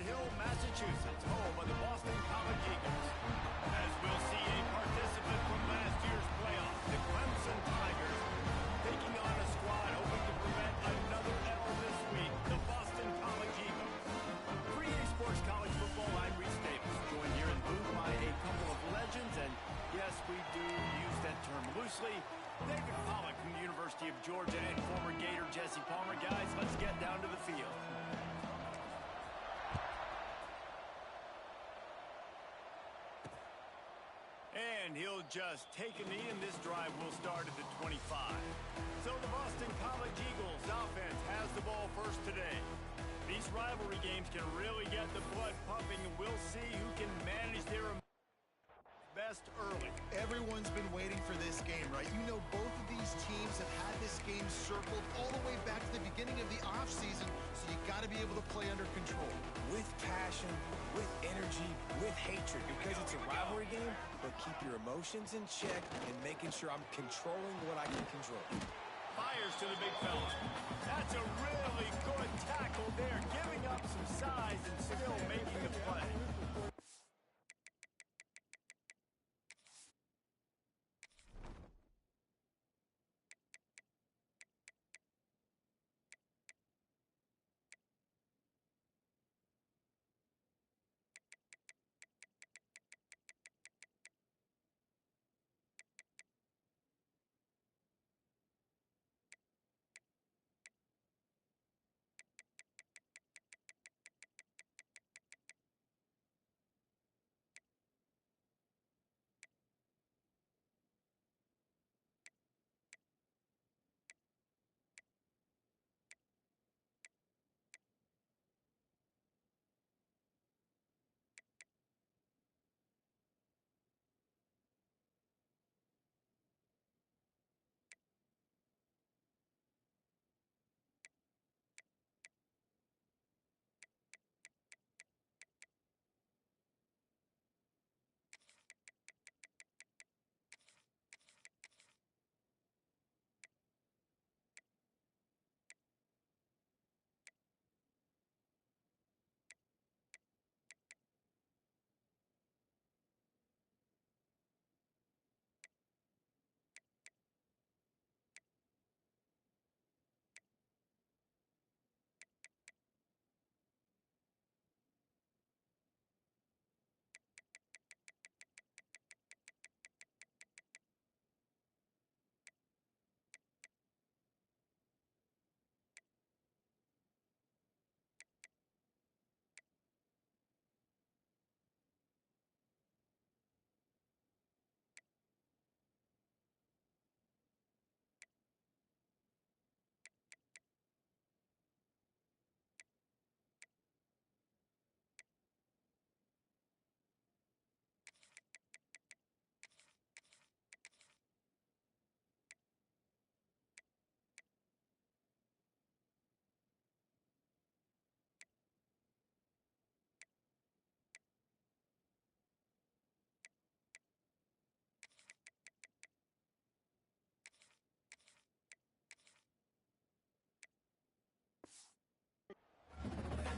Hill, Massachusetts, home of the Boston College Eagles. As we'll see a participant from last year's playoffs, the Clemson Tigers, taking on a squad hoping to prevent another L this week, the Boston College Eagles. For EA Sports College Football, I'm Reese Davis, joined here in booth by a couple of legends, and yes, we do use that term loosely. David Pollock from the University of Georgia and former Gator Jesse Palmer. Guys, let's get down to the field. And he'll just take a knee, and this drive will start at the 25. So the Boston College Eagles offense has the ball first today. These rivalry games can really get the blood pumping, and we'll see who can manage their best early. Everyone's been waiting for this game, right? You know, both of these teams have had this game circled all the way back to the beginning of the offseason, so you got to be able to play under control. With passion, with energy, with hatred, because it's a rivalry game, but keep your emotions in check and making sure I'm controlling what I can control. Fires to the big fella. That's a really good tackle there, giving up some size and still making the play.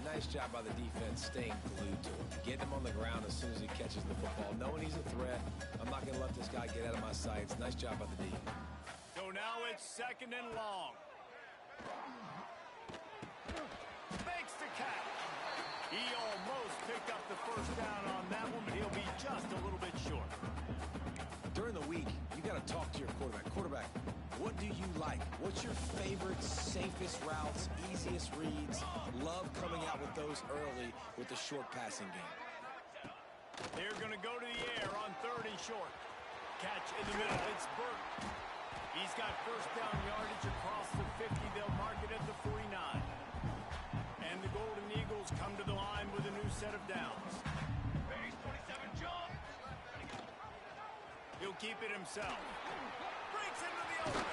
Nice job by the defense staying glued to him, getting him on the ground as soon as he catches the football, knowing he's a threat. I'm not going to let this guy get out of my sights. Nice job by the D. So now it's second and long. Makes the catch. He almost picked up the first down on that one, but he'll be just a little bit short. During the week, you got to talk to your quarterback. Quarterback, what do you like? What's your favorite, safest routes, easiest reads? Love coming out with those early with the short passing game. They're going to go to the air on third and short. Catch in the middle. It's Burke. He's got first down yardage across the 50. They'll mark it at the 49. And the Golden Eagles come to the line with a new set of downs. Base 27, John. He'll keep it himself. Breaks into the open.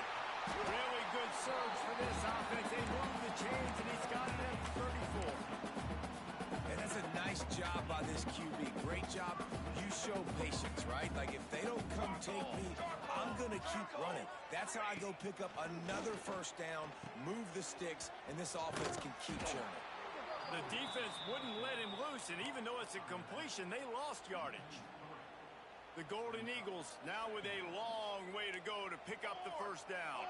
Really good surge for this offense. They move the chains, and he's got it at 34. And that's a nice job by this QB. Great job. You show patience, right? Like, if they don't come take me, I'm going to keep running. That's how I go pick up another first down, move the sticks, and this offense can keep churning. The defense wouldn't let him loose, and even though it's a completion, they lost yardage. The Golden Eagles now with a long way to go to pick up the first down.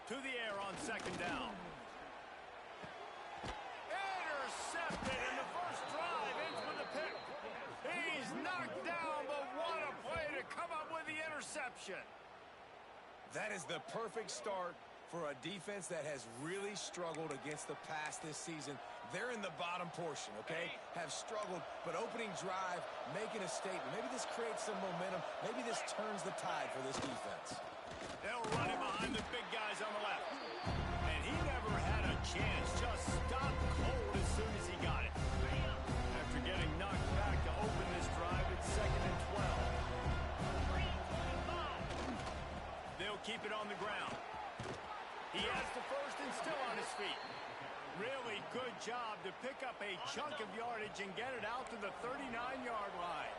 To the air on second down. Intercepted, and the first drive ends with a pick. He's knocked down, but what a play to come up with the interception. That is the perfect start for a defense that has really struggled against the pass this season. They're in the bottom portion, okay? Have struggled, but opening drive, making a statement. Maybe this creates some momentum. Maybe this turns the tide for this defense. They'll run him behind the big guys on the left. And he never had a chance. Just stopped cold as soon as he got it. After getting knocked back to open this drive, it's 2nd and 12. They'll keep it on the ground. He has the first and still on his feet. Really good job to pick up a chunk of yardage and get it out to the 39-yard line.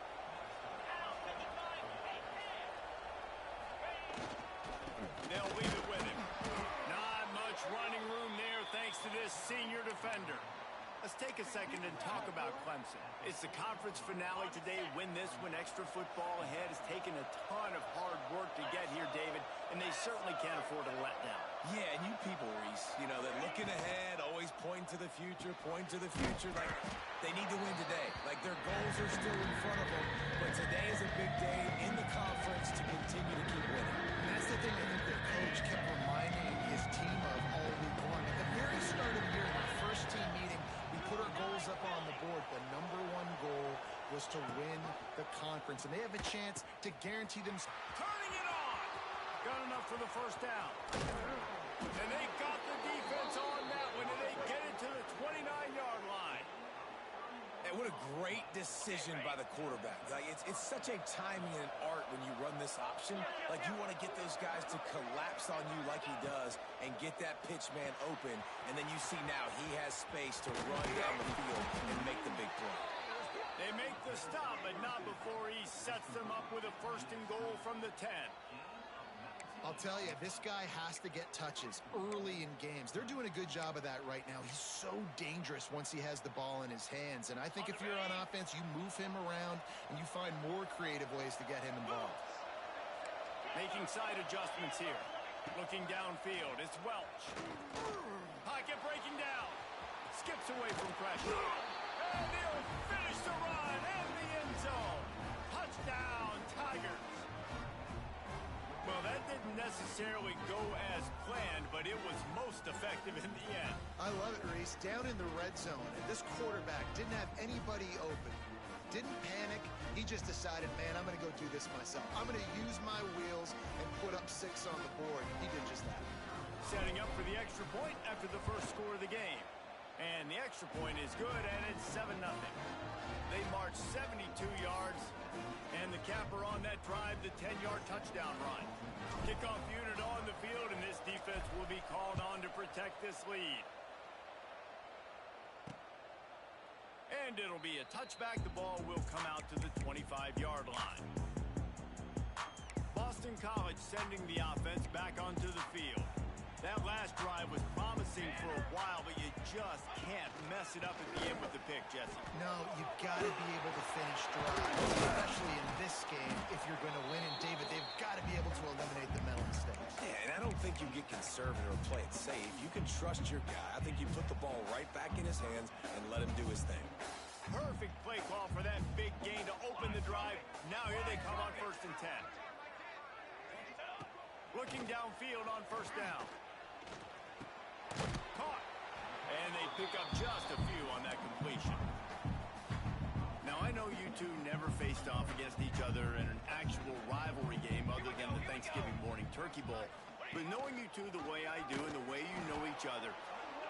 They'll leave it with him. Not much running room there thanks to this senior defender. Let's take a second and talk about Clemson. It's the conference finale today. Win this one. Extra football ahead has taken a ton of hard work to get here, David, and they certainly can't afford a letdown. Yeah, and you people, Reese, you know, that looking ahead, always point to the future, like they need to win today. Like their goals are still in front of them, but today is a big day in the conference to continue to keep winning. And that's the thing I think their coach kept reminding his team of all week long. At the very start of the year, in our first team meeting, we put our goals up on the board. The #1 goal was to win the conference, and they have a chance to guarantee them. Turning it on! Got enough for the first down. And they got the defense on that one, and they get it to the 29-yard line. And what a great decision by the quarterback. Like it's such a timing and art when you run this option. Like you want to get those guys to collapse on you like he does and get that pitch man open. And then you see now he has space to run down the field and make the big play. They make the stop, but not before he sets them up with a 1st and goal from the 10. I'll tell you, this guy has to get touches early in games. They're doing a good job of that right now. He's so dangerous once he has the ball in his hands. And I think if you're on offense, you move him around and you find more creative ways to get him involved. Making side adjustments here. Looking downfield, it's Welch. Pocket breaking down. Skips away from pressure. And he'll finish the run in the end zone. Touchdown, Tigers. Well, that didn't necessarily go as planned, but it was most effective in the end. I love it, Reese. Down in the red zone, and this quarterback didn't have anybody open. Didn't panic. He just decided, man, I'm going to go do this myself. I'm going to use my wheels and put up 6 on the board. He did just that. Setting up for the extra point after the first score of the game. And the extra point is good, and it's 7-0. They march 72 yards, and the capper on that drive, the 10-yard touchdown run. Kickoff unit on the field, and this defense will be called on to protect this lead. And it'll be a touchback. The ball will come out to the 25-yard line. Boston College sending the offense back onto the field. That last drive was promising for a while, but you just can't mess it up at the end with the pick, Jesse. No, you've got to be able to finish drives, especially in this game if you're going to win. And, David, they've got to be able to eliminate the mental mistakes. Yeah, and I don't think you get conservative or play it safe. You can trust your guy. I think you put the ball right back in his hands and let him do his thing. Perfect play call for that big gain to open the drive. Now here they come on 1st and 10. Looking downfield on 1st down. Caught. And they pick up just a few on that completion. Now, I know you two never faced off against each other in an actual rivalry game other than the Thanksgiving morning turkey bowl. But knowing you two the way I do and the way you know each other,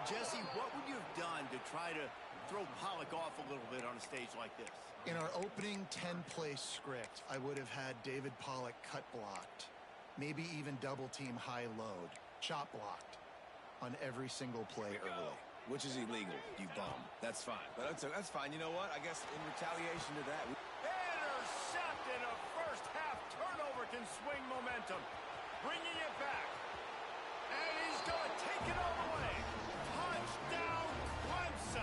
Jesse, what would you have done to try to throw Pollock off a little bit on a stage like this? In our opening 10-play script, I would have had David Pollock cut blocked, maybe even double-team high load, chop blocked on every single play early. Which is illegal, you bum. That's fine. But that's fine. You know what? I guess in retaliation to that... Intercepted. A first-half turnover can swing momentum. Bringing it back. And he's going to take it all the way. Touchdown, Clemson.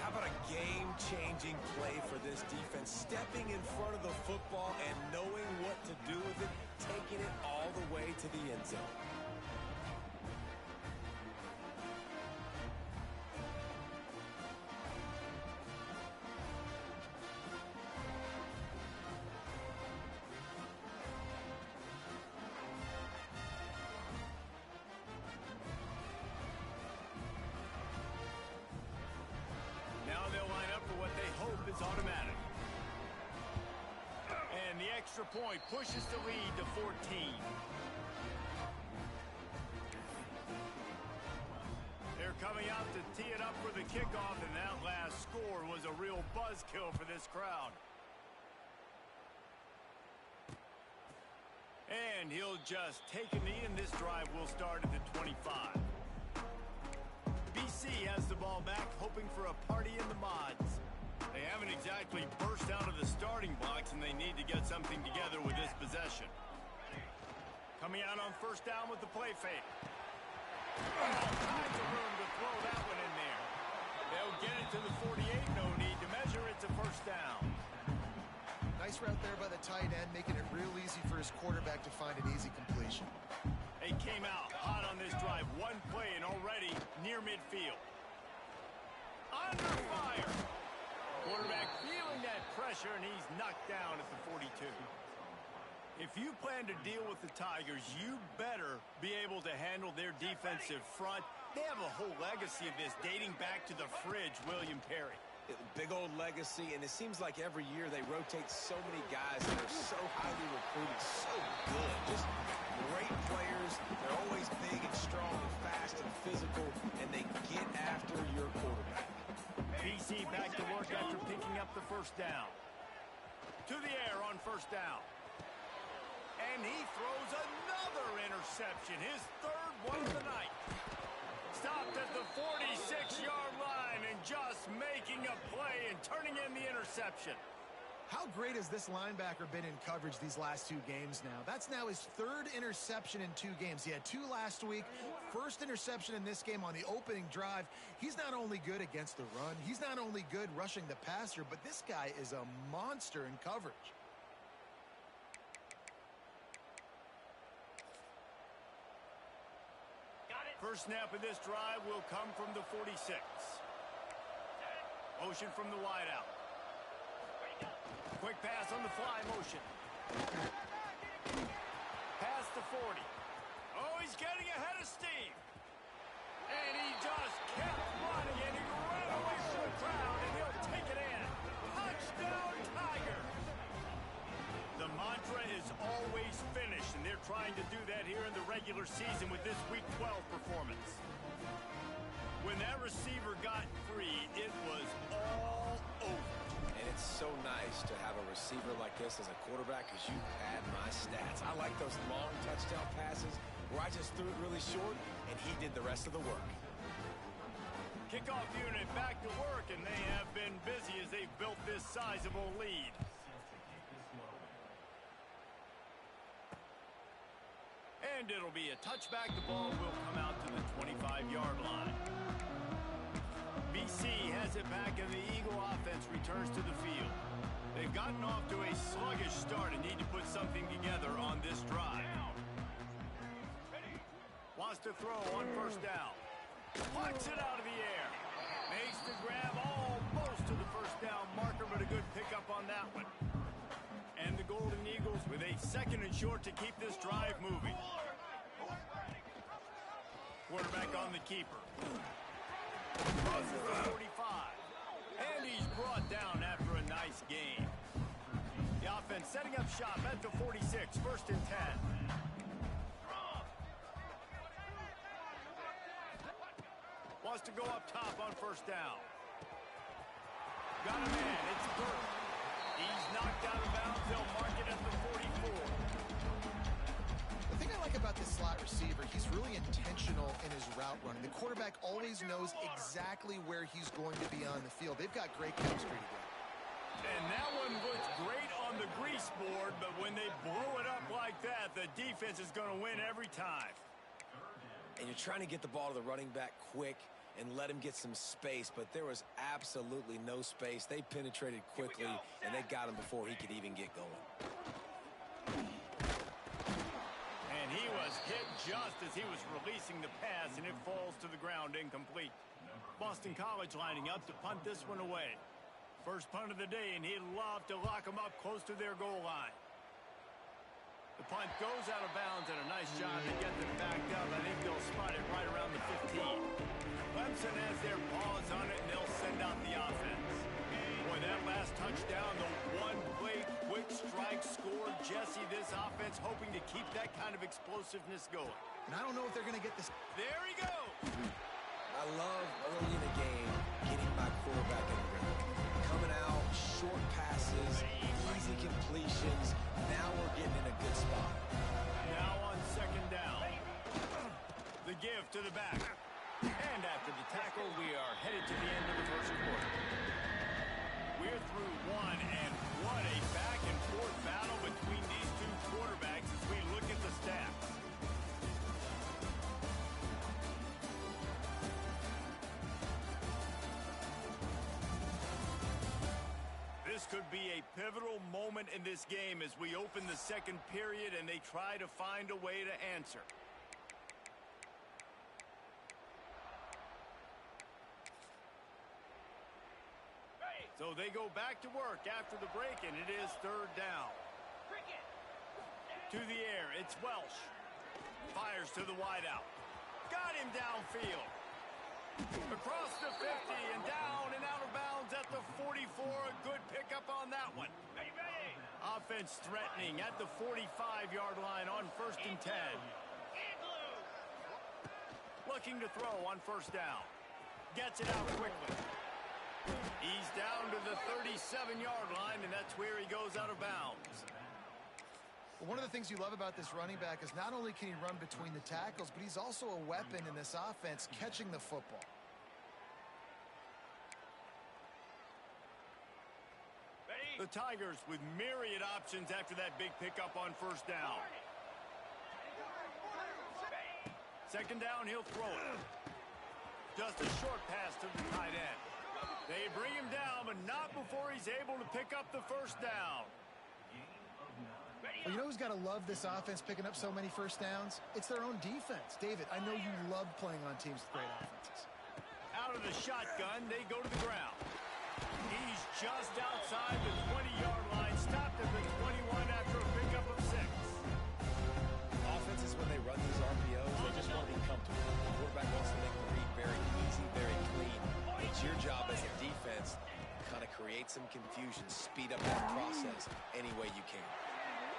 How about a game-changing play for this defense? Stepping in front of the football and knowing what to do with it, taking it all the way to the end zone. Now they'll line up for what they hope is automatic. And the extra point pushes the lead to 14. They're coming out to tee it up for the kickoff, and that last score was a real buzzkill for this crowd. And he'll just take a knee, and this drive will start at the 25. BC has the ball back, hoping for a party in the mods. They haven't exactly burst out of the starting blocks, and they need to get something together with this possession. Coming out on first down with the play fake. All kinds of room to throw that one in there. They'll get it to the 48, no need to measure. It's a first down. Nice route there by the tight end, making it real easy for his quarterback to find an easy completion. They came out hot on this drive. One play and already near midfield. Under fire. Quarterback feeling that pressure, and he's knocked down at the 42. If you plan to deal with the Tigers, you better be able to handle their defensive front. They have a whole legacy of this dating back to the fridge, William Perry. Big old legacy, and it seems like every year they rotate so many guys that are so highly recruited, so good. Just great players. They're always big and strong and fast and physical, and they get after your quarterback. BC back to work after picking up the first down. To the air on first down. And he throws another interception, his third one of the night. Stopped at the 46-yard line and just making a play and turning in the interception. How great has this linebacker been in coverage these last 2 games now? That's now his 3rd interception in 2 games. He had 2 last week. First interception in this game on the opening drive. He's not only good against the run, he's not only good rushing the passer, but this guy is a monster in coverage. First snap of this drive will come from the 46. Motion from the wideout. Quick pass on the fly motion. Past the 40. Oh, he's getting ahead of steam. And he just kept running, and he ran away from the crowd, and he'll take it in. Touchdown, Tiger! The mantra is always finish, and they're trying to do that here in the regular season with this Week 12 performance. When that receiver got free, it was all over. And it's so nice to have a receiver like this as a quarterback because you pad my stats. I like those long touchdown passes where I just threw it really short, and he did the rest of the work. Kickoff unit back to work, and they have been busy as they've built this sizable lead. And it'll be a touchback. The ball will come out to the 25-yard line. BC has it back, and the Eagle offense returns to the field. They've gotten off to a sluggish start and need to put something together on this drive. Wants to throw on first down. Plucks it out of the air. Makes the grab almost to the first down marker, but a good pickup on that one. And the Golden Eagles with a 2nd and short to keep this drive moving. Quarterback on the keeper. Crosses the 45. And he's brought down after a nice gain. The offense setting up shop at the 46, 1st and 10. Wants to go up top on first down. Got a man. It's Burke. He's knocked out of bounds. They'll mark it at the 44. The thing I like about this slot receiver, he's really intentional in his route running. The quarterback always knows exactly where he's going to be on the field. They've got great chemistry together. And that one looks great on the grease board, but when they blow it up like that, the defense is going to win every time. And you're trying to get the ball to the running back quick and let him get some space, but there was absolutely no space. They penetrated quickly, and they got him before he could even get going. And he was hit just as he was releasing the pass, and it falls to the ground incomplete. Boston College lining up to punt this one away. First punt of the day, and he'd love to lock them up close to their goal line. The punt goes out of bounds, and a nice job to get them backed up. I think they'll spot it right around the 15. Clemson has their paws on it, and they'll send out the offense. Boy, that last touchdown, the one-play quick strike score. Jesse, this offense hoping to keep that kind of explosiveness going. And I don't know if they're going to get this. There he goes. I love early in the game getting my quarterback in the rhythm. Coming out, short passes, easy completions. Now we're getting in a good spot. Now on second down. The give to the back. And after the tackle, we are headed to the end of the first quarter. We're through one, and what a back-and-forth battle between these two quarterbacks as we look at the stats. This could be a pivotal moment in this game as we open the second period and they try to find a way to answer. So they go back to work after the break, and it is third down. To the air, it's Welsh. Fires to the wideout. Got him downfield. Across the 50 and down and out of bounds at the 44. A good pickup on that one. Offense threatening at the 45-yard line on 1st and 10. Looking to throw on first down. Gets it out quickly. He's down to the 37-yard line, and that's where he goes out of bounds. Well, one of the things you love about this running back is not only can he run between the tackles, but he's also a weapon in this offense catching the football. The Tigers with myriad options after that big pickup on first down. Second down, he'll throw it. Just a short pass to the tight end. They bring him down, but not before he's able to pick up the first down. Well, you know who's got to love this offense picking up so many first downs? It's their own defense. David, I know you love playing on teams with great offenses. Out of the shotgun, they go to the ground. He's just outside the 20-yard line, stopped at the 21 after a pickup of 6. Offenses, when they run these RPOs, they just want to be comfortable. The quarterback wants to make the read very easy, very clean. It's your job as a defense to kind of create some confusion, speed up that process any way you can.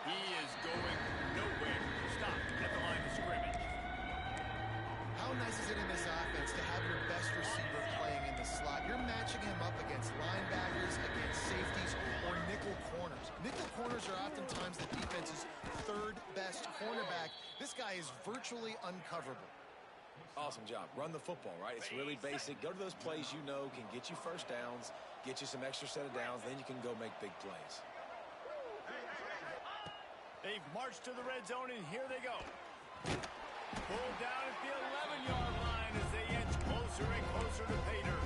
He is going nowhere. Stop at the line of scrimmage. How nice is it in this offense to have your best receiver playing in the slot? You're matching him up against linebackers, against safeties, or nickel corners. Nickel corners are oftentimes the defense's third best cornerback. This guy is virtually uncoverable. Awesome job. Run the football, right? It's really basic. Go to those plays you know can get you first downs, get you some extra set of downs, then you can go make big plays. They've marched to the red zone, and here they go. Pulled down at the 11-yard line as they inch closer and closer to pay dirt.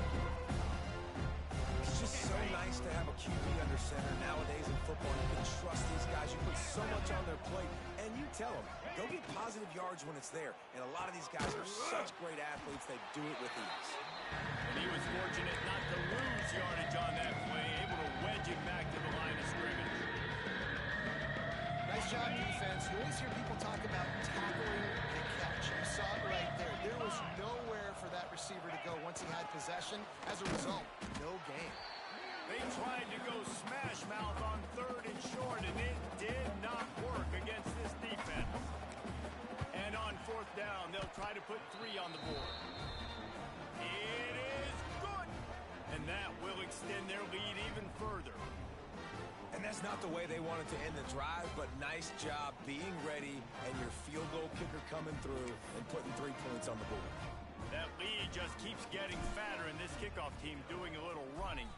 It's just so nice to have a QB under center. Nowadays in football, you can trust these guys. You put so much on their plate, and you tell them, go get positive yards when it's there. And a lot of these guys are such great athletes, they do it with ease. And he was fortunate not to lose yardage on that play, able to wedge it back to the line of scrimmage. Nice job, defense. You always hear people talk about tackling the catch. You saw it right there. There was nowhere for that receiver to go once he had possession. As a result, no gain. They tried to go smash mouth on 3rd and short, and it did not work against this defense. And on 4th down, they'll try to put 3 on the board. It is good! And that will extend their lead even further. And that's not the way they wanted to end the drive, but nice job being ready and your field goal kicker coming through and putting 3 points on the board. That lead just keeps getting fatter, and this kickoff team doing a little running.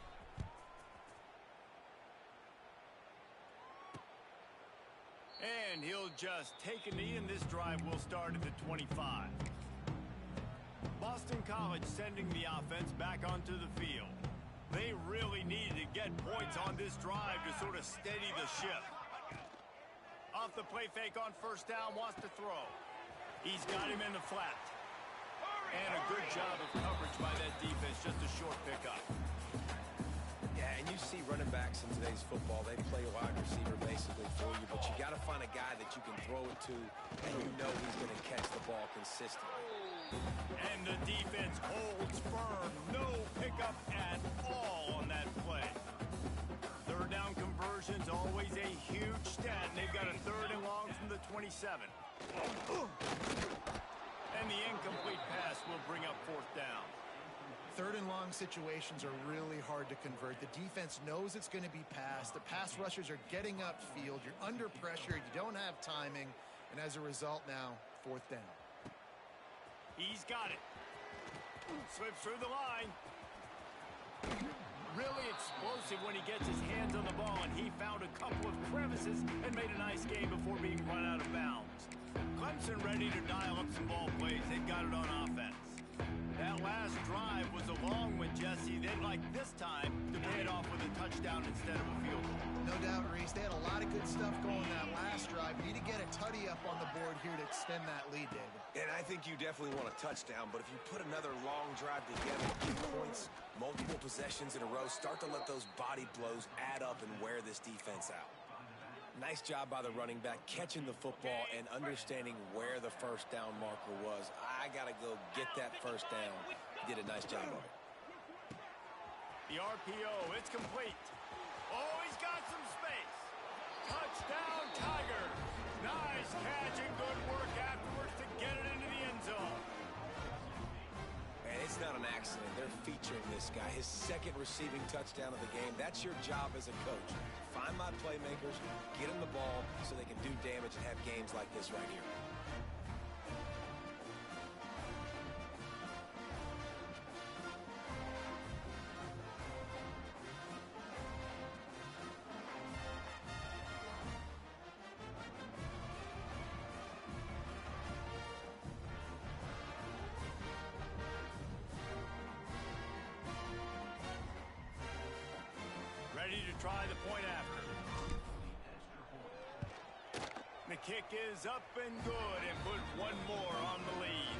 And he'll just take a knee, and this drive will start at the 25. Boston College sending the offense back onto the field. They really needed to get points on this drive to sort of steady the ship. Off the play fake on first down, wants to throw. He's got him in the flat. And a good job of coverage by that defense, just a short pickup. Yeah, and you see running backs in today's football, they play wide receiver basically for you, but you got to find a guy that you can throw it to, and you know he's going to catch the ball consistently. And the defense holds firm. No pickup at all on that play. Third down conversions, always a huge stat. They've got a 3rd and long from the 27. And the incomplete pass will bring up 4th down. 3rd and long situations are really hard to convert. The defense knows it's going to be passed. The pass rushers are getting upfield. You're under pressure. You don't have timing. And as a result now, 4th down. He's got it. Slips through the line. Really explosive when he gets his hands on the ball, and he found a couple of crevices and made a nice game before being run out of bounds. Clemson ready to dial up some ball plays. They've got it on offense. That last drive was a long one, Jesse. They'd like this time to pay it off with a touchdown instead of a field goal. No doubt, Reese. They had a lot of good stuff going that last drive. You need to get a tutty up on the board here to extend that lead, David. And I think you definitely want a touchdown, but if you put another long drive together, 2 points, multiple possessions in a row, start to let those body blows add up and wear this defense out. Nice job by the running back catching the football and understanding where the first down marker was. I got to go get that first down. He did a nice job of it. The RPO, it's complete. Oh, he's got some space. Touchdown, Tigers. Nice catch and good work afterwards to get it into the end zone. And it's not an accident. They're featuring this guy. His 2nd receiving touchdown of the game. That's your job as a coach. Find my playmakers, get them the ball so they can do damage and have games like this right here. Ready to try the point after. The kick is up and good and put one more on the lead.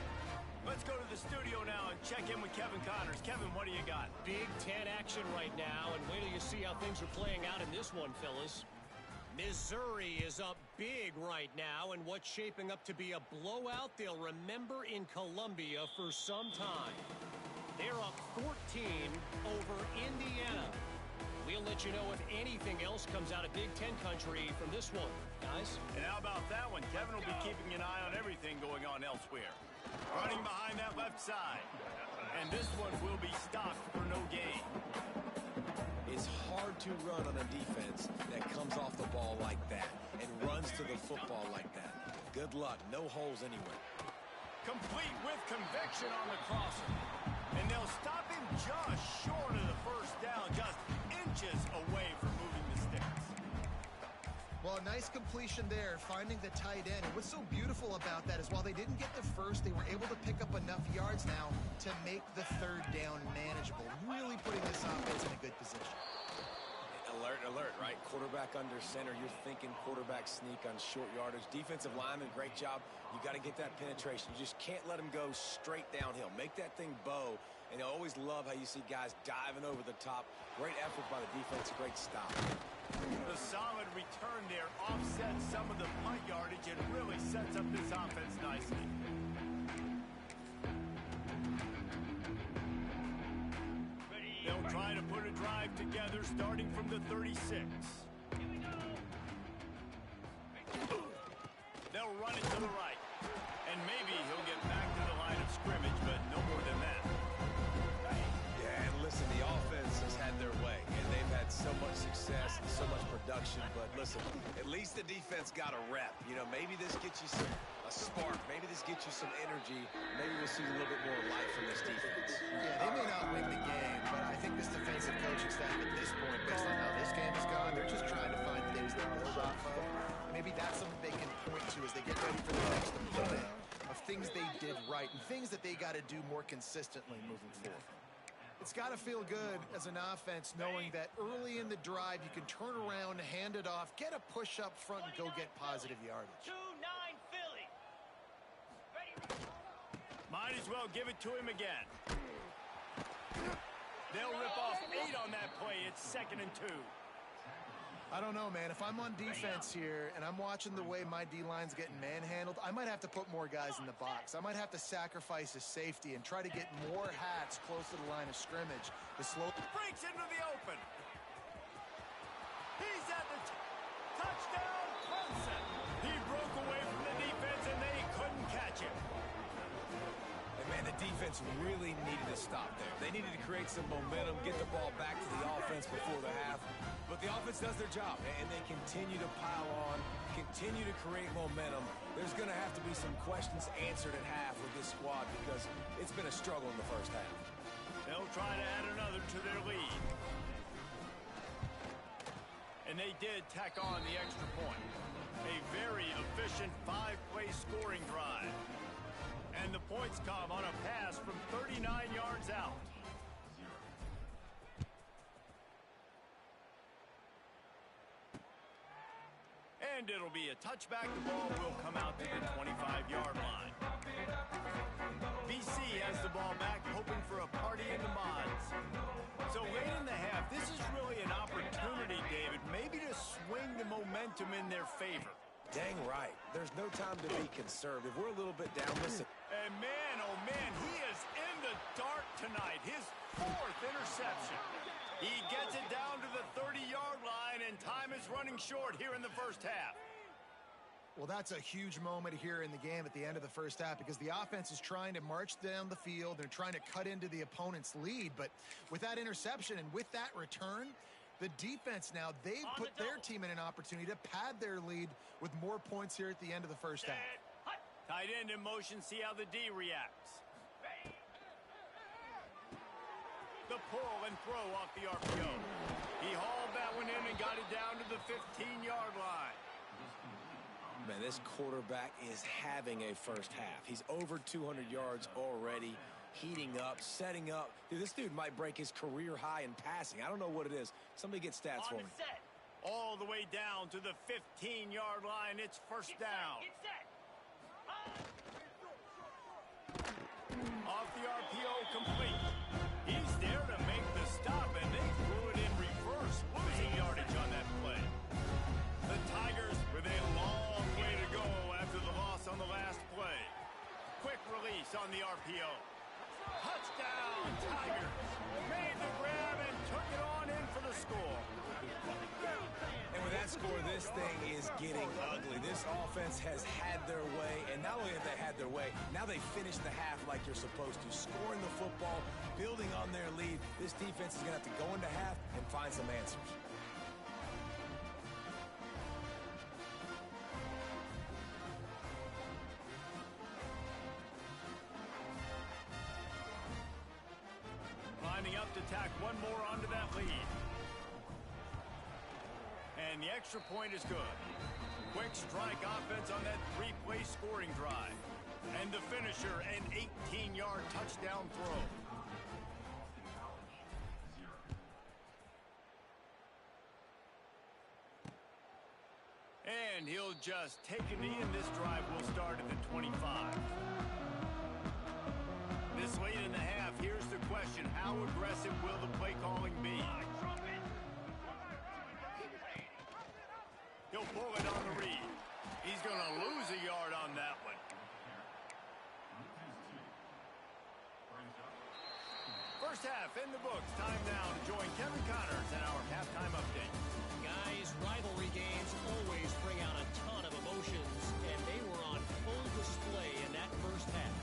Let's go to the studio now and check in with Kevin Connors. Kevin, what do you got? Big Ten action right now, and wait till you see how things are playing out in this one, fellas. Missouri is up big right now, and what's shaping up to be a blowout they'll remember in Columbia for some time. They're up 14 over Indiana. We'll let you know if anything else comes out of Big Ten country from this one, guys. And how about that one? Kevin will be keeping an eye on everything going on elsewhere. Running behind that left side. And this one will be stopped for no gain. It's hard to run on a defense that comes off the ball like that and runs to the football like that. Good luck. No holes anywhere. Complete with conviction on the crosser. And they'll stop him just short of the first down, just inches away from moving the sticks. Well, nice completion there, finding the tight end. And what's so beautiful about that is while they didn't get the first, they were able to pick up enough yards now to make the 3rd down manageable. Really putting this offense in a good position. Alert, alert, right? Quarterback under center. You're thinking quarterback sneak on short yardage. Defensive lineman, great job. You got to get that penetration. You just can't let him go straight downhill. Make that thing bow. And I always love how you see guys diving over the top. Great effort by the defense. Great stop. The solid return there offsets some of the punt yardage and really sets up this offense nicely. They'll try to put a drive together starting from the 36. They'll run it to the right. And maybe he'll get back to the line of scrimmage, but no more than that. Yeah, and listen, the offense has had their way, and they've had so much success and so much production. But listen, at least the defense got a rep. You know, maybe this gets you a spark. Maybe this gets you some energy. Maybe we'll see a little bit more life from this defense. Yeah, they may not win the game, but I think this defensive coaching staff at this point, based on how this game has gone, they're just trying to find things to build off of. Maybe that's something they can point to as they get ready for the next opponent. A things they did right and things that they got to do more consistently moving forward. It's got to feel good as an offense knowing that early in the drive you can turn around, hand it off, get a push up front, and go get positive yardage. 2-9 Philly. Might as well give it to him again. They'll rip off 8 on that play. It's 2nd and 2. I don't know, man. If I'm on defense here and I'm watching the way my D-line's getting manhandled, I might have to put more guys in the box. I might have to sacrifice his safety and try to get more hats close to the line of scrimmage. The slow Breaks into the open. He's at the touchdown, Clemson. He broke away from the defense and they couldn't catch him. And man, the defense really needed to stop there. They needed to create some momentum, get the ball back to the offense before the half. But the offense does their job, and they continue to pile on, continue to create momentum. There's going to have to be some questions answered at half with this squad because it's been a struggle in the first half. They'll try to add another to their lead. And they did tack on the extra point. A very efficient 5-play scoring drive. And the points come on a pass from 39 yards out. And it'll be a touchback. The ball will come out to the 25-yard line. BC has the ball back, hoping for a party in the mods. So late in the half, this is really an opportunity, David, maybe to swing the momentum in their favor. Dang right. There's no time to be conservative. We're a little bit down. Listen. And man, oh man, he is in the dark tonight. His 4th interception. He gets it down to the 30-yard line, and time is running short here in the first half. Well, that's a huge moment here in the game at the end of the first half because the offense is trying to march down the field. They're trying to cut into the opponent's lead. But with that interception and with that return, the defense now, they've put their team in an opportunity to pad their lead with more points here at the end of the first half. Tight end in motion, see how the D reacts. The pull and throw off the RPO. He hauled that one in and got it down to the 15-yard line. Man, this quarterback is having a first half. He's over 200 yards already, heating up, setting up. Dude, this dude might break his career high in passing. I don't know what it is. Somebody get stats for me. Set. All the way down to the 15-yard line. It's first down. Off the RPO, complete. He's there to make the stop, and they threw it in reverse, losing yardage on that play. The Tigers with a long way to go after the loss on the last play. Quick release on the RPO. Touchdown, Tigers. Made the grab and took it on in for the score. And with that score, this thing is getting ugly. This offense has had their way, and not only have they had their way, now they finished the half like you're supposed to, scoring the football, building on their lead. This defense is going to have to go into half and find some answers. Lining up to tack one more onto that lead. And the extra point is good. Quick strike offense on that 3-play scoring drive. And the finisher, an 18-yard touchdown throw. And he'll just take a knee, and this drive will start at the 25. This late in the half, here's the question. How aggressive will the play calling be? He'll pull it on the read. He's going to lose a yard on that one. First half in the books. Time now to join Kevin Connors in our halftime update. Guys, rivalry games always bring out a ton of emotions, and they were on full display in that first half.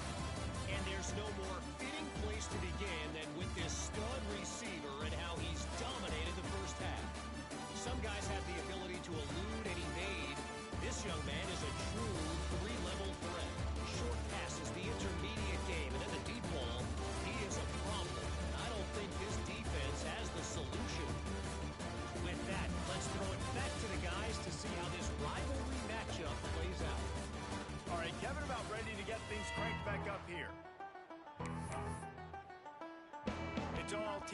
And there's no more fitting place to begin than with this stud receiver and how he's dominated the first half. Some guys have the ability to elude and evade. This young man is a true 3-level threat. Short passes, the intermediate game, and in the deep ball, he is a problem. I don't think this defense has the solution. With that, let's throw it back to the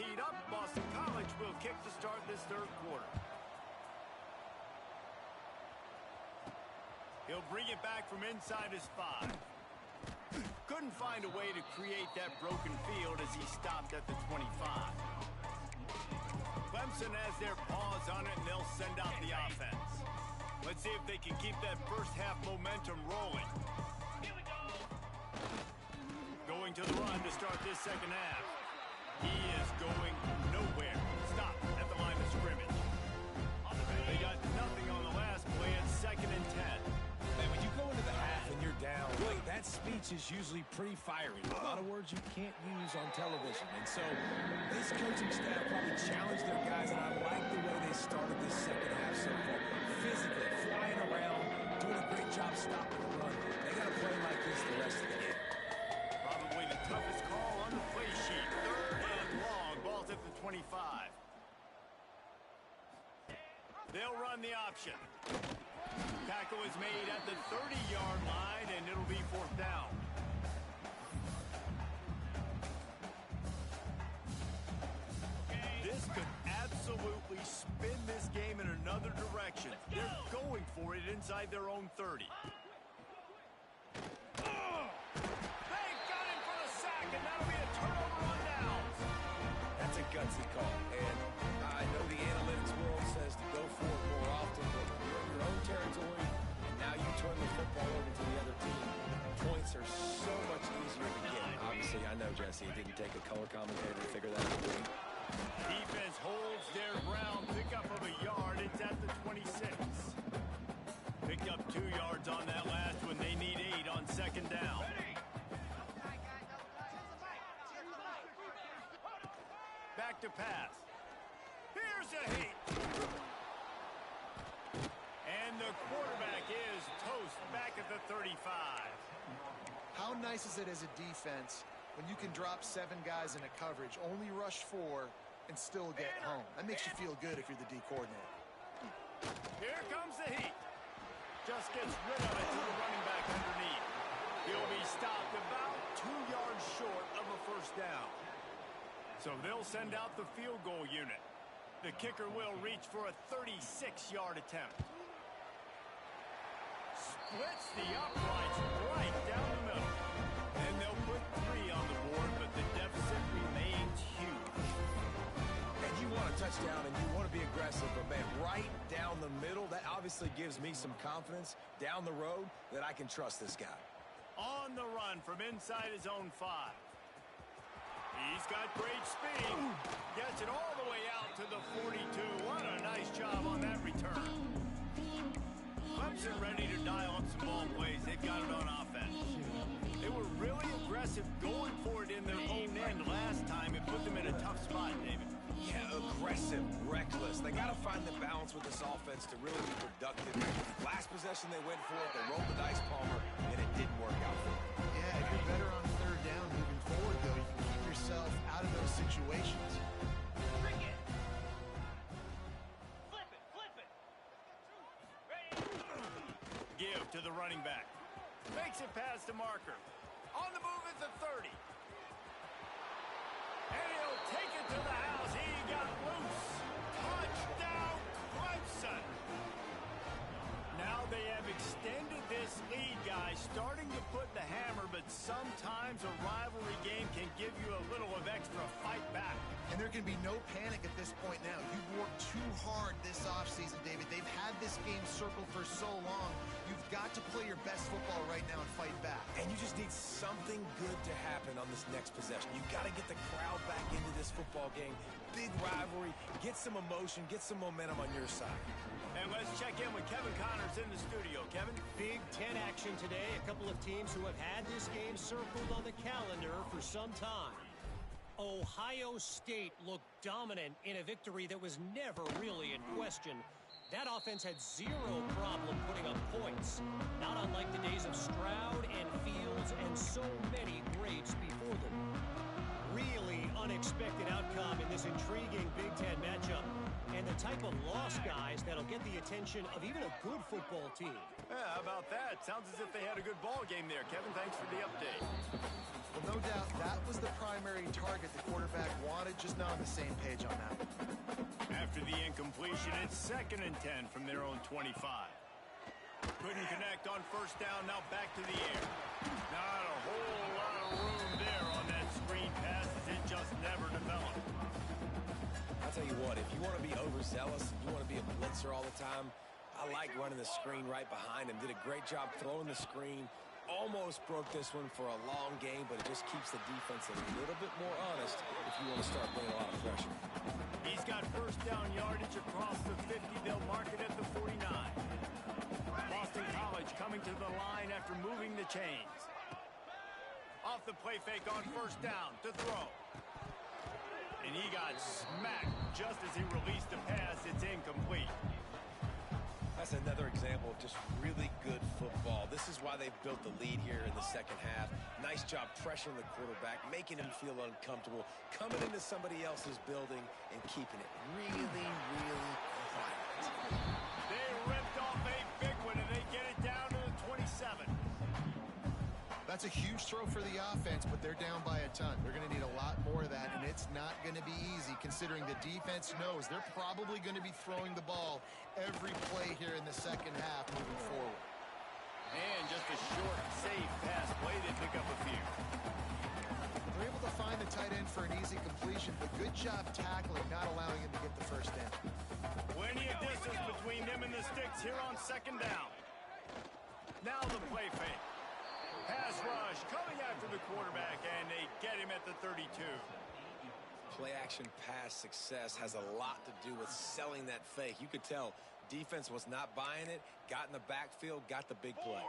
teed up. Boston College will kick to start this third quarter. He'll bring it back from inside his 5. Couldn't find a way to create that broken field as he stopped at the 25. Clemson has their paws on it, and they'll send out the offense. Let's see if they can keep that first half momentum rolling. Here we go. Going to the run to start this second half. He is going nowhere. Stop at the line of scrimmage. They got nothing on the last play. It's 2nd and 10. Man, when you go into the half and you're down, like, that speech is usually pretty fiery. A lot of words you can't use on television. And so this coaching staff probably challenged their guys, and I like the way they started this second half so far. Physically, flying around, doing a great job stopping the run. They got to play like this the rest of the game. Probably the toughest call on the play sheet. 3rd and long. Ball's at the 25. They'll run the option. Tackle is made at the 30-yard line, and it'll be 4th down. This could absolutely spin this game in another direction. They're going for it inside their own 30. They got him for a sack, and that'll be a turnover on downs. That's a gutsy call, and I know the analytics world says to go for it more often, but you're in your own territory, and now you turn the football over to the other team. Points are so much easier to get. Obviously, I know, Jesse, it didn't take a color commentator to figure that out. Defense holds their ground. Pickup of a yard. It's at the 26. Picked up 2 yards on that last one. They need 8 on 2nd down. Back to pass. Here's a hit. And the quarterback is toast back at the 35. How nice is it as a defense when you can drop 7 guys in a coverage, only rush 4, and still get home? That makes you feel good if you're the D coordinator. Here comes the heat. Just gets rid of it to the running back underneath. He'll be stopped about 2 yards short of a 1st down. So they'll send out the field goal unit. The kicker will reach for a 36-yard attempt. Splits the uprights right down the middle. And they'll put 3 on the board, but the deficit remains huge. And you want a touchdown and you want to be aggressive, but, man, right down the middle, that obviously gives me some confidence down the road that I can trust this guy. On the run from inside his own 5. He's got great speed. Gets it all the way out to the 42. What a nice job on that return. Clemson ready to dial up some ball plays. They've got it on offense. They were really aggressive going for it in their own end last time. It put them in a tough spot, David. Yeah, aggressive, reckless. They got to find the balance with this offense to really be productive. Last possession they went for it. They rolled the dice, Palmer, and it didn't work out for them. Yeah, if you're better on 3rd down moving forward, though, you can keep yourself out of those situations. Bring it. Flip it. Flip it. Ready. Give to the running back. Makes it past the marker. On the move at the 30. And he'll take it to the house. He got loose. Touchdown, Clemson. Now they have extended this lead, guys, starting to put the hammer, but sometimes a rivalry game can give you a little of extra fight back. And there can be no panic at this point now. You've worked too hard this offseason, David. They've had this game circled for so long. You've got to play your best football right now and fight back. And you just need something good to happen on this next possession. You've got to get the crowd back into this football game. Big rivalry. Get some emotion. Get some momentum on your side. And let's check in with Kevin Connors in the studio. Kevin? Big Ten action today. A couple of teams who have had this game circled on the calendar for some time. Ohio State looked dominant in a victory that was never really in question. That offense had zero problem putting up points, not unlike the days of Stroud and Fields and so many greats before them. Really unexpected outcome in this intriguing Big Ten matchup. and the type of loss guys that'll get the attention of even a good football team. Yeah, how about that? Sounds as if they had a good ball game there. Kevin, thanks for the update. Well, no doubt that was the primary target the quarterback wanted, just not on the same page on that. After the incompletion, it's 2nd and 10 from their own 25. Couldn't connect on first down, now back to the air. Not a whole lot of room there on that screen pass as it just never developed. I'll tell you what, if you want to be overzealous, you want to be a blitzer all the time, I like running the screen right behind him. Did a great job throwing the screen. Almost broke this one for a long game, but it just keeps the defense a little bit more honest if you want to start putting a lot of pressure. He's got first down yardage across the 50. They'll mark it at the 49. Boston College coming to the line after moving the chains. Off the play fake on first down to throw. And he got smacked just as he released the pass. It's incomplete. That's another example of just really good football. This is why they've built the lead here in the second half. Nice job pressuring the quarterback, making him feel uncomfortable, coming into somebody else's building and keeping it really, really quiet. They ripped off a big one, and they get it down to the 27. That's a huge throw for the offense, but they're down by a ton. They're going to need a lot more of that, and it's not going to be easy considering the defense knows they're probably going to be throwing the ball every play here in the second half moving forward. And just a short, safe pass play. They pick up a few. They're able to find the tight end for an easy completion, but good job tackling, not allowing him to get the first down. Plenty of distance between them and the sticks here on second down. Now the play fake. Pass rush coming after the quarterback, and they get him at the 32. Play-action pass success has a lot to do with selling that fake. You could tell defense was not buying it, got in the backfield, got the big play.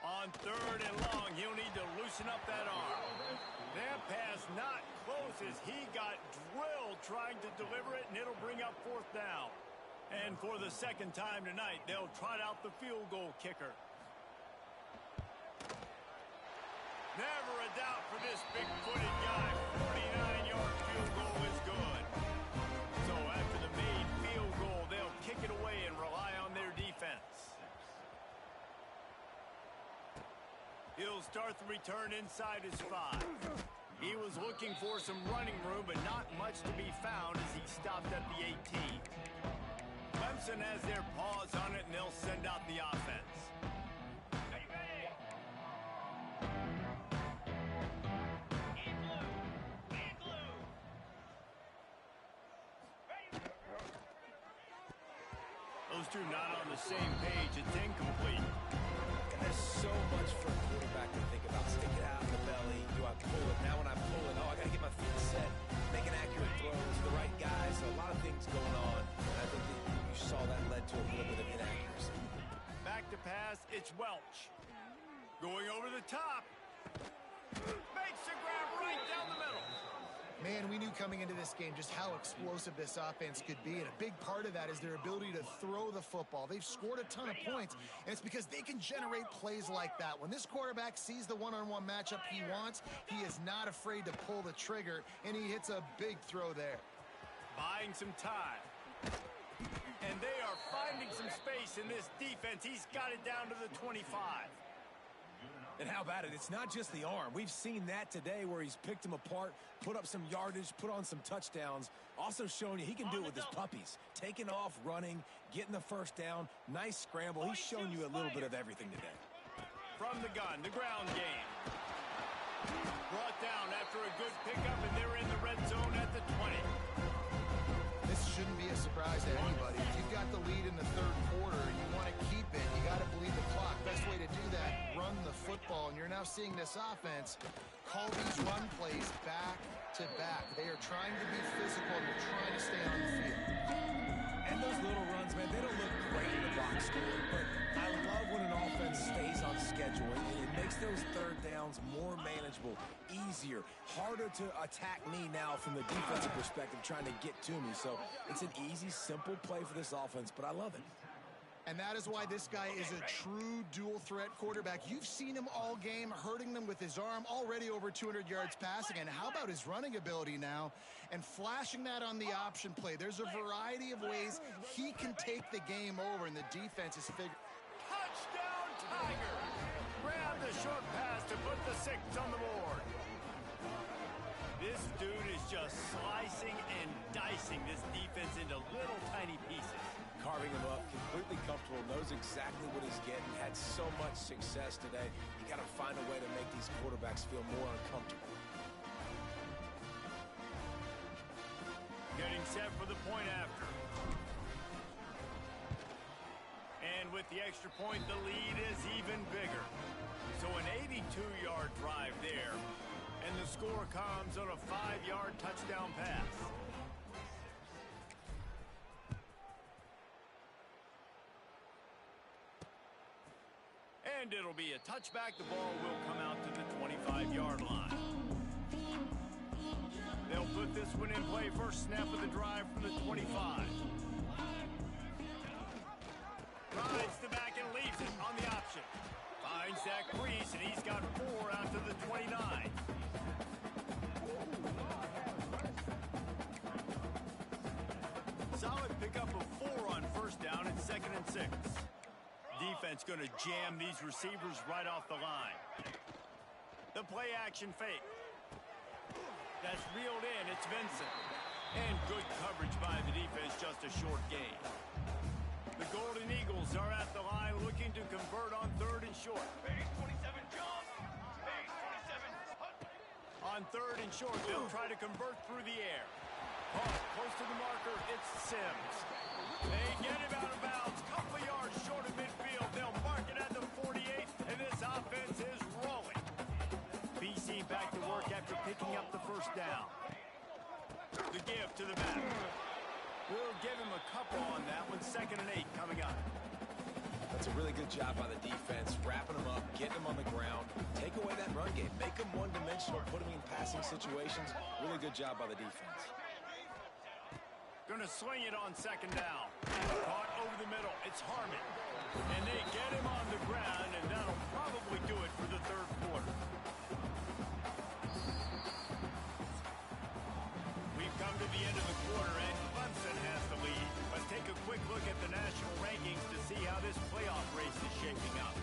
On 3rd and long, he'll need to loosen up that arm. That pass not close as he got drilled trying to deliver it, and it'll bring up 4th down. And for the second time tonight, they'll trot out the field goal kicker. Never a doubt for this big-footed guy. 49-yard field goal is good. So after the made field goal, they'll kick it away and rely on their defense. He'll start the return inside his 5. He was looking for some running room, but not much to be found as he stopped at the 18. Clemson has their paws on it, and they'll send out the offense. Those two not on the same page. It's incomplete. There's so much for a quarterback to think about. Stick it out in the belly. Do I pull it? Now when I pull it, I got to get my feet set. Make an accurate throw to the right guy. So a lot of things going on. And I think that you saw that led to a little bit of inaccuracy. Back to pass. It's Welch. Going over the top. Makes the grab right down the middle. Man, we knew coming into this game just how explosive this offense could be, and a big part of that is their ability to throw the football. They've scored a ton of points, and it's because they can generate plays like that. When this quarterback sees the one-on-one matchup he wants, he is not afraid to pull the trigger, and he hits a big throw there. Buying some time. And they are finding some space in this defense. He's got it down to the 25. And how about it? It's not just the arm. We've seen that today where he's picked them apart, put up some yardage, put on some touchdowns. Also showing you he can do it with his puppies. Taking off, running, getting the first down. Nice scramble. He's shown you a little bit of everything today. From the gun, the ground game. Brought down after a good pickup, and they're in the red zone at the 20. This shouldn't be a surprise to anybody. If you've got the lead in the 3rd quarter and you want to keep it, you got to bleed the clock. Best way to do that, run the football. And you're now seeing this offense call these run plays back to back. They are trying to be physical and they're trying to stay on the field. And those little runs, man, they don't look great in the box score, but I love when an offense stays on schedule. It makes those 3rd downs more manageable, easier, harder to attack me now from the defensive perspective trying to get to me. So it's an easy, simple play for this offense, but I love it. And that is why this guy is a true dual-threat quarterback. You've seen him all game, hurting them with his arm, already over 200 yards passing. And how about his running ability now? And flashing that on the option play. There's a variety of ways he can take the game over, and the defense is figuring. Touchdown, Tigers! Grab the short pass to put the 6 on the board. This dude is just slicing and dicing this defense into little tiny pieces. Carving him up, completely comfortable, knows exactly what he's getting, had so much success today. You got to find a way to make these quarterbacks feel more uncomfortable. Getting set for the point after. And with the extra point, the lead is even bigger. So an 82-yard drive there. And the score comes on a 5-yard touchdown pass. And it'll be a touchback. The ball will come out to the 25-yard line. They'll put this one in play. First snap of the drive from the 25. Rides the back and leaves it on the option. Finds that crease, and he's got 4 out to the 29. Solid pickup of 4 on first down and 2nd and 6. Defense going to jam these receivers right off the line. The play action fake. That's reeled in. It's Vincent. And good coverage by the defense, just a short gain. The Golden Eagles are at the line looking to convert on 3rd and short. Base 27 jump. Base 27 punt. On 3rd and short, they'll try to convert through the air. Close to the marker, it's Sims. They get him out of bounds, couple of yards short of midfield. They'll mark it at the 48, and this offense is rolling. BC back to work after picking up the first down. The give to the back. We'll give him a couple on that one. 2nd and 8 coming up. That's a really good job by the defense, wrapping them up, getting them on the ground. Take away that run game. Make them one-dimensional, put them in passing situations. Really good job by the defense. Gonna swing it on 2nd down. Caught over the middle. It's Harmon. And they get him on the ground, and that'll probably do it for the 3rd quarter. We've come to the end of the quarter, and Clemson has the lead. Let's take a quick look at the national rankings to see how this playoff race is shaping up.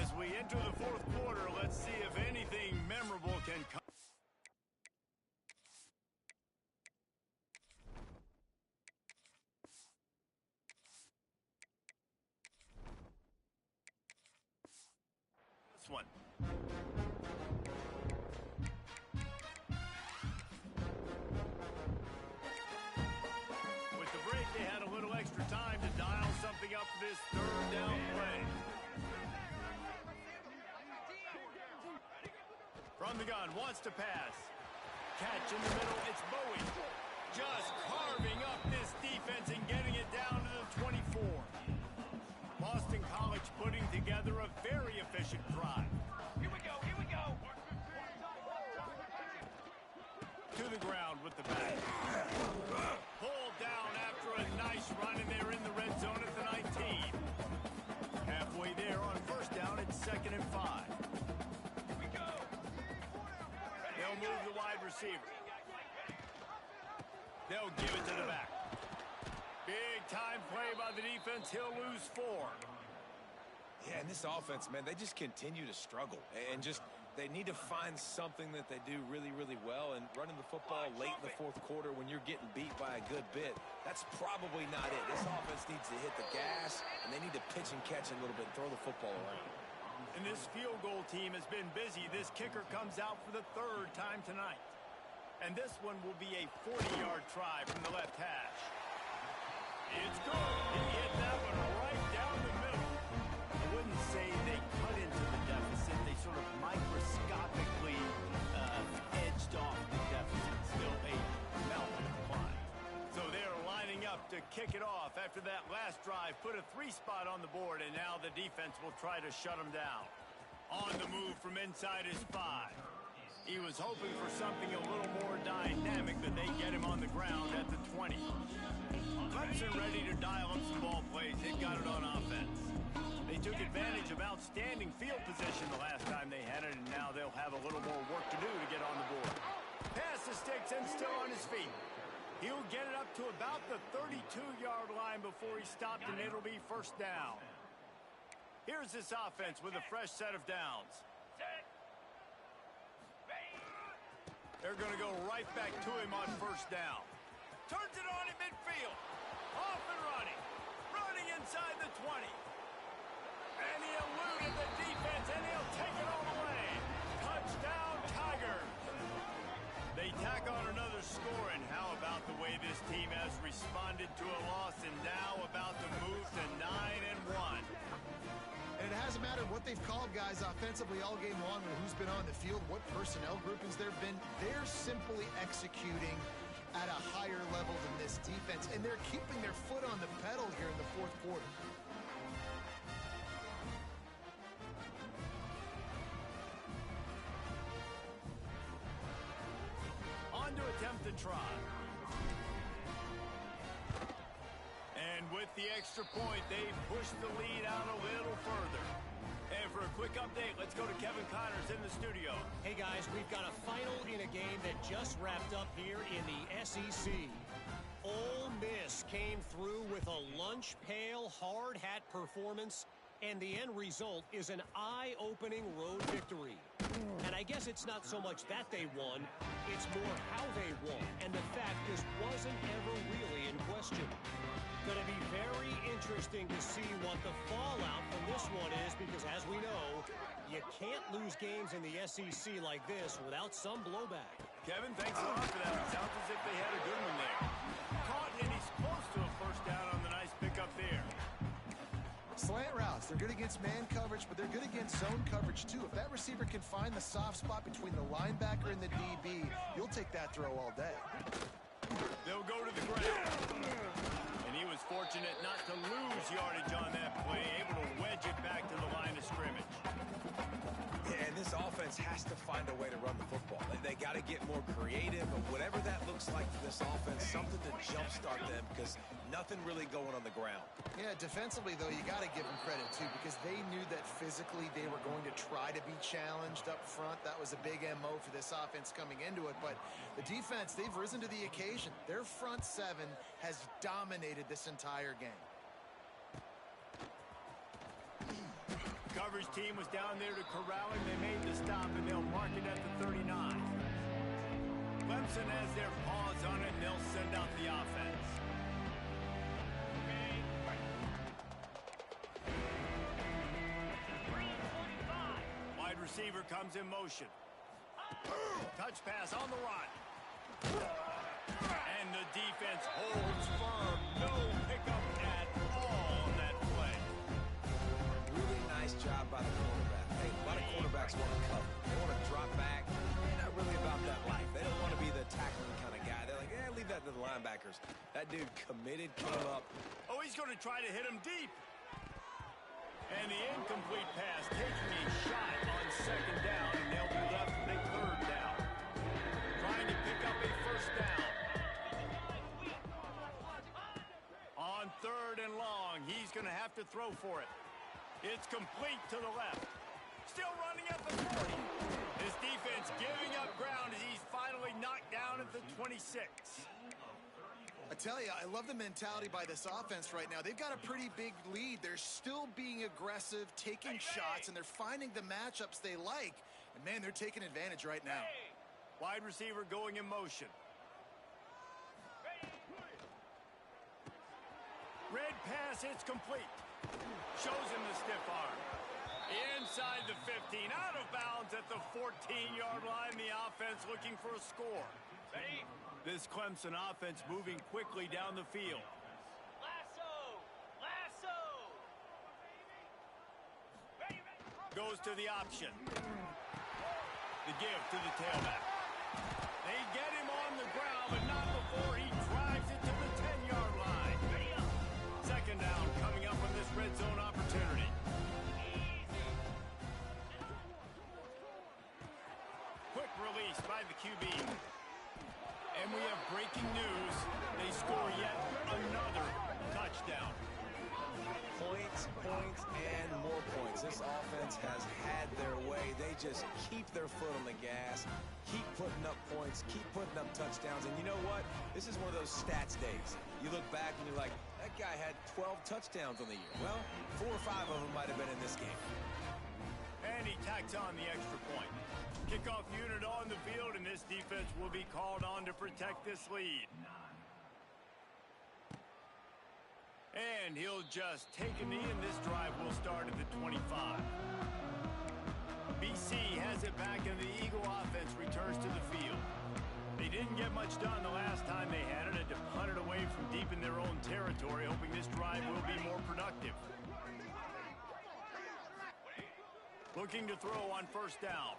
As we enter the 4th quarter, let's see if anything memorable can come. This one. With the break, they had a little extra time to dial something up for this 3rd down play. From the gun, wants to pass. Catch in the middle, it's Bowie. Just carving up this defense and getting it down to the 24. Boston College putting together a very efficient drive. Here we go, here we go. To the ground with the back. Pulled down after a nice run, and they're in the red zone at the 19. Halfway there on first down, it's 2nd and 5. They'll move the wide receiver. They'll give it to the back. Big time play by the defense. He'll lose 4. Yeah, and this offense, man, they just continue to struggle. And they need to find something that they do really, really well. And running the football late in the 4th quarter when you're getting beat by a good bit, that's probably not it. This offense needs to hit the gas, and they need to pitch and catch a little bit, throw the football around. And this field goal team has been busy. This kicker comes out for the 3rd time tonight. And this one will be a 40-yard try from the left hash. It's good. He hit that one right down the middle. I wouldn't say they cut into the deficit. They sort of microscopically edged off the deficit. Still a mountain to climb. So they're lining up to kick it off after that last drive. Put a 3-spot on the board, and now the defense will try to shut them down. On the move from inside his 5. He was hoping for something a little more dynamic that they get him on the ground at the 20. Clemson ready to dial up some ball plays. They got it on offense. They took advantage of outstanding field position the last time they had it, and now they'll have a little more work to do to get on the board. Pass the sticks and still on his feet. He'll get it up to about the 32-yard line before he stopped, and it'll be first down. Here's this offense with a fresh set of downs. They're going to go right back to him on first down. Turns it on in midfield. Off and running. Running inside the 20. And he eluded the defense, and he'll take it all the way. Touchdown, Tigers. They tack on another score, and how about the way this team has responded to a loss and now about to move to 9-1. And it hasn't mattered what they've called guys offensively all game long or who's been on the field, what personnel groupings there have been. They're simply executing at a higher level than this defense, and they're keeping their foot on the pedal here in the fourth quarter. On to attempt the try. And with the extra point, they pushed the lead out a little further. And for a quick update, let's go to Kevin Connors in the studio. Hey guys, we've got a final in a game that just wrapped up here in the SEC. Ole Miss came through with a lunch pail hard hat performance, and the end result is an eye-opening road victory. And I guess it's not so much that they won, it's more how they won, and the fact this wasn't ever really in question. Going to be very interesting to see what the fallout from this one is, because as we know, you can't lose games in the SEC like this without some blowback. Kevin, thanks a lot for that. It sounds as if they had a good one there. Caught, and he's close to a first down on the nice pickup there. Slant routes, they're good against man coverage, but they're good against zone coverage too. If that receiver can find the soft spot between the linebacker and the DB, you'll take that throw all day. They'll go to the ground. And he was fortunate not to lose yardage on that play, able to wedge it back to the line of scrimmage. Yeah, and this offense has to find a way to run the football. They got to get more creative, but whatever that looks like for this offense, something to jumpstart them, because nothing really going on the ground. Yeah, defensively, though, you got to give them credit, too, because they knew that physically they were going to try to be challenged up front. That was a big MO for this offense coming into it. But the defense, they've risen to the occasion. Their front seven has dominated this entire game. Coverage team was down there to corral him. They made the stop, and they'll mark it at the 39. Clemson has their paws on it, and they'll send out the offense. Wide receiver comes in motion. Touch pass on the run. And the defense holds firm. No pickup at all on that play. Really nice job by the quarterback. Hey, a lot of quarterbacks want to cover. They want to drop back. They're not really about that life. They don't want to be the tackling kind of guy. They're like, leave that to the linebackers. That dude committed, came up. Oh, he's going to try to hit him deep. And the incomplete pass taking a shot on second down, and they'll be left with a third down. Trying to pick up a first down. On third and long, he's going to have to throw for it. It's complete to the left. Still running at the 40. His defense giving up ground as he's finally knocked down at the 26. I tell you, I love the mentality by this offense right now. They've got a pretty big lead. They're still being aggressive, taking shots, and they're finding the matchups they like. And, man, they're taking advantage right now. Wide receiver going in motion. Red pass, it's complete. Shows him the stiff arm. Inside the 15, out of bounds at the 14-yard line. The offense looking for a score. Ready? This Clemson offense moving quickly down the field. Lasso! Lasso! Ready, ready. Goes to the option. The give to the tailback. They get him on the ground, but not before he drives it to the 10-yard line. Ready up. Second down coming up on this red zone opportunity. Quick release by the QB. offense has had their way. They just keep their foot on the gas, keep putting up points, keep putting up touchdowns. And you know what? This is one of those stats days. You look back and you're like, that guy had 12 touchdowns on the year. Well, 4 or 5 of them might have been in this game. And he tacks on the extra point. Kickoff unit on the field, and this defense will be called on to protect this lead. And he'll just take a knee, and this drive will start at the 25. BC has it back, and the Eagle offense returns to the field. They didn't get much done the last time they had it, and to punt it away from deep in their own territory, hoping this drive will be more productive. Looking to throw on first down.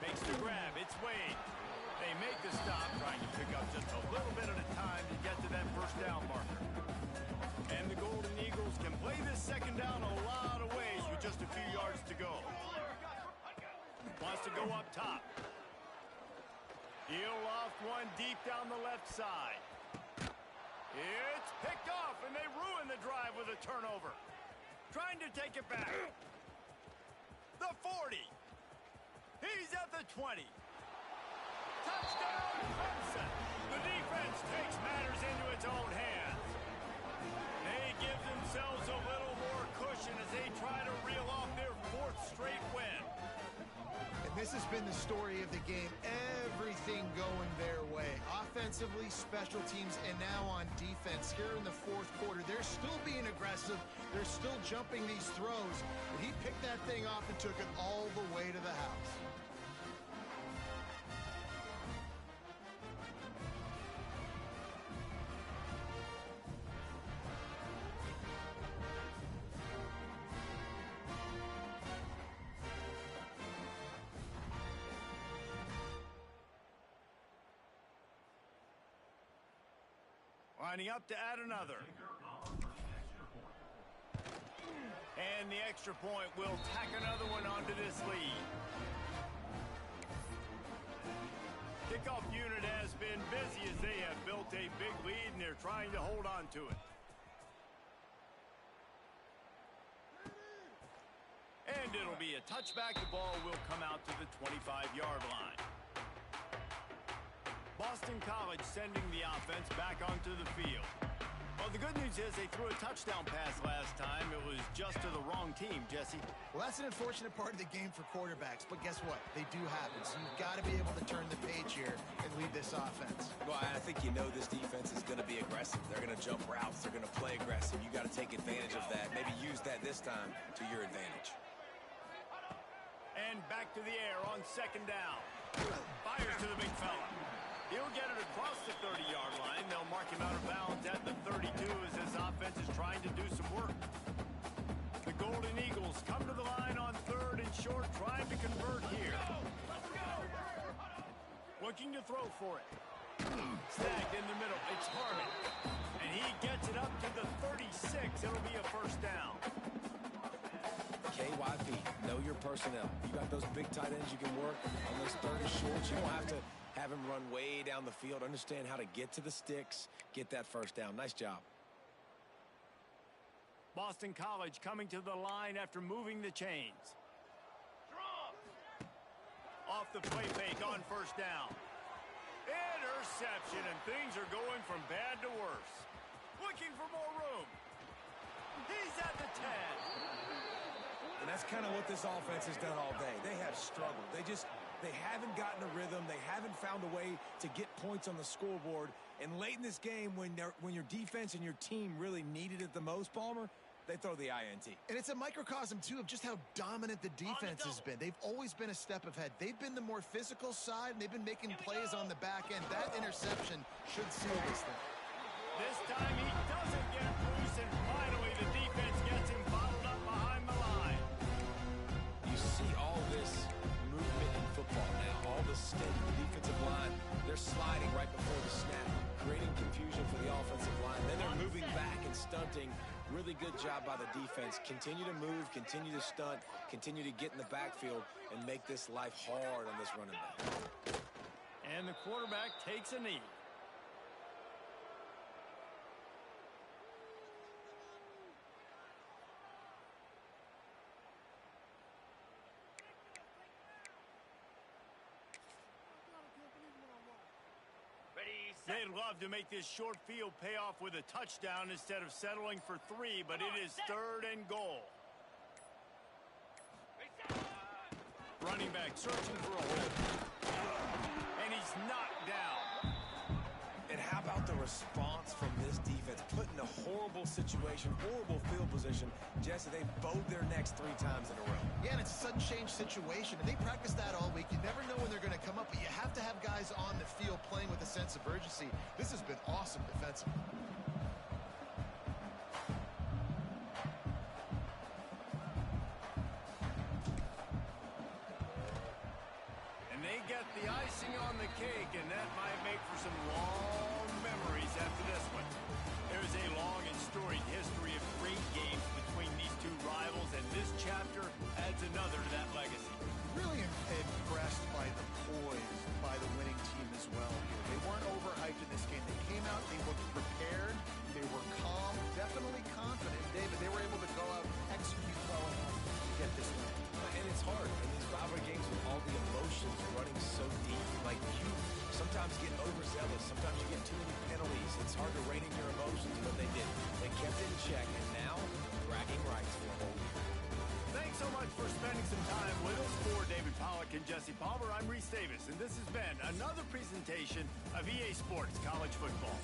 Makes the grab. It's Wade. They make the stop, trying to pick up just a little bit at a time to get to that first down marker. And the Golden Eagles can play this second down a lot of ways with just a few yards to go. Wants to go up top. He'll loft one deep down the left side. It's picked off, and they ruin the drive with a turnover. Trying to take it back. The 40. He's at the 20. Touchdown, Clemson. The defense takes matters into its own hands. They give themselves a little more cushion as they try to reel off their 4th straight win. And this has been the story of the game. Everything going their way. Offensively, special teams, and now on defense. Here in the 4th quarter, they're still being aggressive. They're still jumping these throws. But he picked that thing off and took it all the way to the house. Lining up to add another. And the extra point will tack another one onto this lead. Kickoff unit has been busy as they have built a big lead, and they're trying to hold on to it. And it'll be a touchback. The ball will come out to the 25-yard line. Boston College sending the offense back onto the field. Well, the good news is they threw a touchdown pass last time. It was just to the wrong team, Jesse. Well, that's an unfortunate part of the game for quarterbacks, but guess what? They do happen, so you've got to be able to turn the page here and lead this offense. Well, I think you know this defense is going to be aggressive. They're going to jump routes. They're going to play aggressive. You got to take advantage of that. Maybe use that this time to your advantage. And back to the air on second down. Fires to the big fella. He'll get it across the 30-yard line. They'll mark him out of bounds at the 32 as this offense is trying to do some work. The Golden Eagles come to the line on 3rd and short, trying to convert here. Looking to throw for it. Snagged in the middle. It's Harmon. And he gets it up to the 36. It'll be a first down. KYP, know your personnel. You got those big tight ends you can work on those 30 shorts. You don't have to have him run way down the field. Understand how to get to the sticks, get that first down. Nice job. Boston College coming to the line after moving the chains. Off the play fake on first down. Interception, and things are going from bad to worse. Looking for more room. He's at the 10. And that's kind of what this offense has done all day. They have struggled. They haven't gotten a rhythm. They haven't found a way to get points on the scoreboard. And late in this game, when your defense and your team really needed it the most, Palmer, they throw the INT. And it's a microcosm, too, of just how dominant the defense has been. They've always been a step ahead. They've been the more physical side, and they've been making plays on the back end. That interception should seal this thing. This time he doesn't get loose, and finally the defense gets him bottled up behind the line. You see all this movement in football now. All the steady defensive line. They're sliding right before the snap, creating confusion for the offensive line. Then they're moving back and stunting. Really good job by the defense. Continue to move, continue to stunt, continue to get in the backfield, and make this life hard on this running back. And the quarterback takes a knee. They'd love to make this short field pay off with a touchdown instead of settling for 3, but it is 3rd and goal. Running back searching for a hole. And he's knocked down. And how about the response from this defense? Put in a horrible situation, horrible field position. Jesse, they bowed their necks 3 times in a row. Yeah, and it's a sudden change situation, and they practice that all week. You never know when they're going to come up, but you have to have guys on the field playing with a sense of urgency. This has been awesome defensively. And they get the icing on the cake, and that might make for some long memories after this one. There's a long and storied history of great games between these 2 rivals, and this chapter adds another to that legacy. Really impressed by the poise by the winning team as well here. They weren't overhyped in this game. They came out, they looked prepared, they were calm, definitely confident. David, they were able to go out and execute well enough to get this win. And it's hard in these rivalry games with all the emotions running so deep. Like, you sometimes get overzealous. Sometimes you get too many penalties. It's hard to rein in your emotions, but they did. They kept it in check, and now bragging rights for a whole year. Thanks so much for spending some time with us. For David Pollack and Jesse Palmer, I'm Reese Davis, and this has been another presentation of EA Sports College Football.